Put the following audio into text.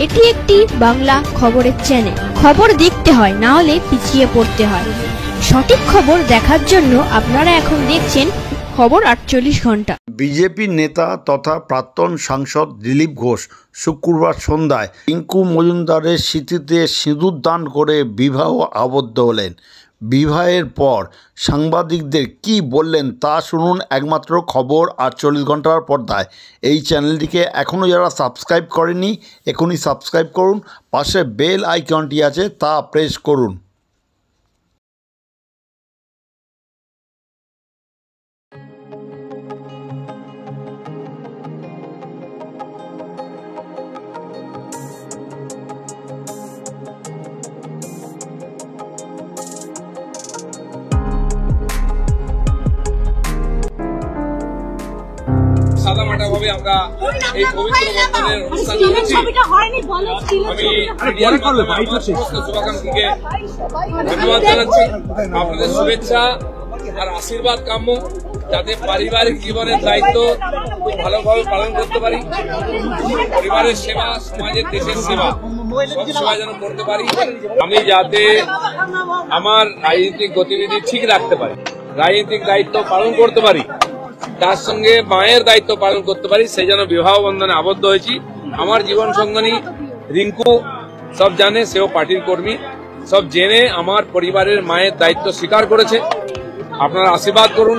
এটি একটি বাংলা খবরের চ্যানেল। খবর দেখতে হয়, না হলে পিছিয়ে পড়তে হয়। সঠিক খবর দেখার জন্য আপনারা এখন দেখছেন খবর 48 ঘন্টা। বিজেপি নেতা তথা প্রাক্তন সাংসদ দিলীপ ঘোষ শুক্রবার সন্ধ্যায় রিঙ্কু মজুমদারের স্মৃতিতে সিঁদুর দান করে বিবাহ আবদ্ধ হলেন। বিবাহের পর সাংবাদিকদের কি বললেন তা শুনুন একমাত্র খবর 48 ঘন্টার পর্দায়। এই চ্যানেলটিকে এখনও যারা সাবস্ক্রাইব করেনি এখনই সাবস্ক্রাইব করুন, পাশে বেল আইকনটি আছে তা প্রেস করুন। সাদামাটাভাবে আমরা এই পবিত্র বন্ধনের অনুষ্ঠান করেছি। আমি সমস্ত শুভাকাঙ্ক্ষীকে ধন্যবাদ জানাচ্ছি। আপনাদের শুভেচ্ছা আর আশীর্বাদ কাম্য, যাতে পারিবারিক জীবনের দায়িত্ব খুব ভালোভাবে পালন করতে পারি, পরিবারের সেবা, সমাজের, দেশের সেবা, সব সেবা যেন করতে পারি। আমি যাতে আমার রাজনৈতিক গতিবিধি ঠিক রাখতে পারি, রাজনৈতিক দায়িত্ব পালন করতে পারি, তার সঙ্গে মায়ের দায়িত্ব পালন করতে পারি, সেই জন্য বিবাহ বন্ধনে আবদ্ধ হয়েছি। আমার জীবন সঙ্গিনী রিঙ্কু সব জানে, সেও পার্টির কর্মী, সব জেনে আমার পরিবারের মায়ের দায়িত্ব স্বীকার করেছে। আপনারা আশীর্বাদ করুন।